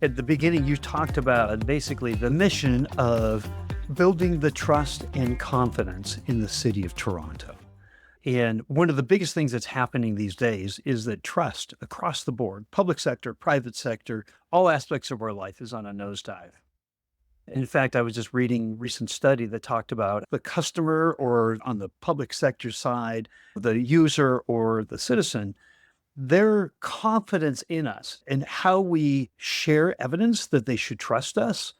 At the beginning, you talked about basically the mission of building the trust and confidence in the city of Toronto. And one of the biggest things that's happening these days is that trust across the board, public sector, private sector, all aspects of our life is on a nosedive. In fact, I was just reading a recent study that talked about the customer or on the public sector side, the user or the citizen, their confidence in us and how we share evidence that they should trust us.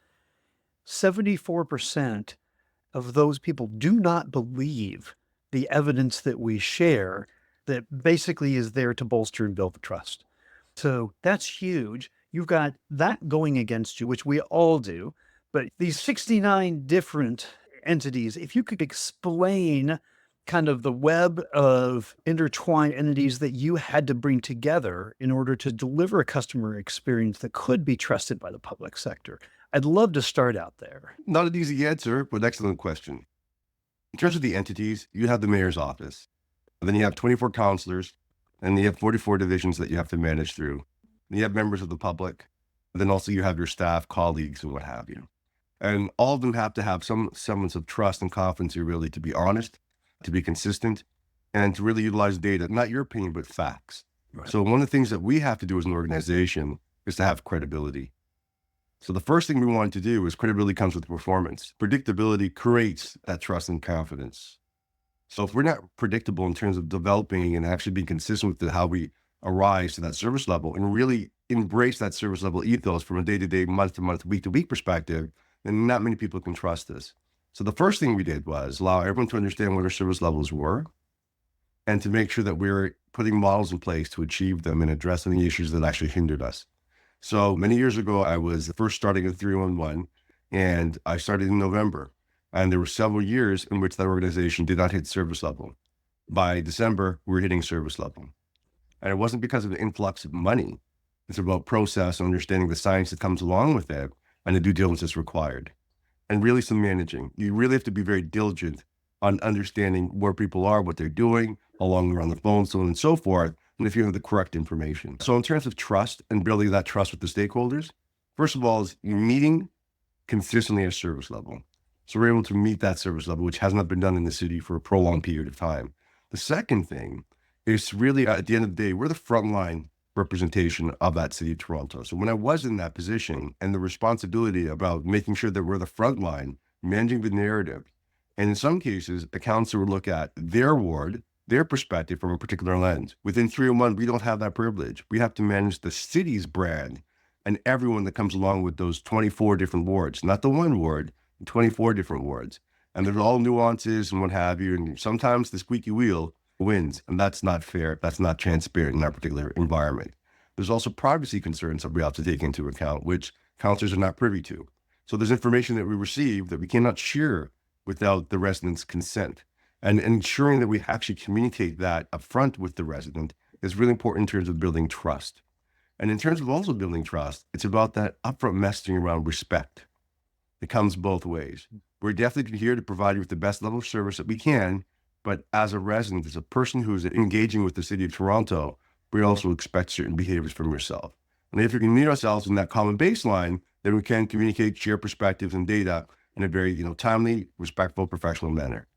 74% of those people do not believe the evidence that we share that basically is there to bolster and build the trust. So that's huge. You've got that going against you, which we all do. But these 69 different entities, if you could explain kind of the web of intertwined entities that you had to bring together in order to deliver a customer experience that could be trusted by the public sector. I'd love to start out there. Not an easy answer, but excellent question. In terms of the entities, you have the mayor's office, and then you have 24 councilors, and you have 44 divisions that you have to manage through. And you have members of the public, and then also you have your staff, colleagues, and what have you. And all of them have to have some semblance of trust and confidence really to be honest, to be consistent, and to really utilize data, not your opinion, but facts. Right. So one of the things that we have to do as an organization is to have credibility. So the first thing we want to do is credibility comes with performance. Predictability creates that trust and confidence. So if we're not predictable in terms of developing and actually being consistent with how we arise to that service level and really embrace that service level ethos from a day-to-day, month-to-month, week-to-week perspective, then not many people can trust us. So the first thing we did was allow everyone to understand what our service levels were and to make sure that we're putting models in place to achieve them and address any issues that actually hindered us. So many years ago, I was first starting at 311, and I started in November. And there were several years in which that organization did not hit service level. By December, we were hitting service level. And it wasn't because of the influx of money. It's about process and understanding the science that comes along with it and the due diligence that's required. And really some managing. You really have to be very diligent on understanding where people are, what they're doing, how long they're on the phone, so on and so forth, and if you have the correct information. So in terms of trust and building that trust with the stakeholders, first of all, is you're meeting consistently at service level. So we're able to meet that service level, which has not been done in the city for a prolonged period of time. The second thing is really, at the end of the day, we're the frontline representation of that city of Toronto. So when I was in that position and the responsibility about making sure that we're the front line, managing the narrative, and in some cases, a council would look at their ward, their perspective from a particular lens. Within 301, we don't have that privilege. We have to manage the city's brand and everyone that comes along with those 24 different wards, not the one ward, 24 different wards. And there's all nuances and what have you. And sometimes the squeaky wheel wins, and that's not fair. That's not transparent in that particular environment. There's also privacy concerns that we have to take into account, which councillors are not privy to. So there's information that we receive that we cannot share without the resident's consent. And ensuring that we actually communicate that upfront with the resident is really important in terms of building trust. And in terms of also building trust, it's about that upfront messaging around respect. It comes both ways. We're definitely here to provide you with the best level of service that we can, but as a resident, as a person who's engaging with the city of Toronto, we also expect certain behaviors from yourself. And if we can meet ourselves in that common baseline, then we can communicate, share perspectives and data in a very timely, respectful, professional manner.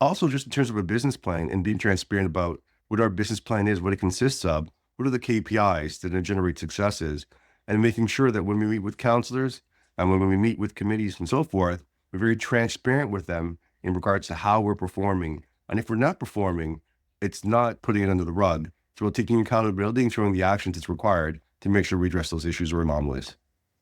Also, just in terms of a business plan and being transparent about what our business plan is, what it consists of, what are the KPIs that generate successes, and making sure that when we meet with councillors and when we meet with committees and so forth, we're very transparent with them in regards to how we're performing. And if we're not performing, it's not putting it under the rug. So we're taking accountability and showing the actions that's required to make sure we address those issues or anomalies.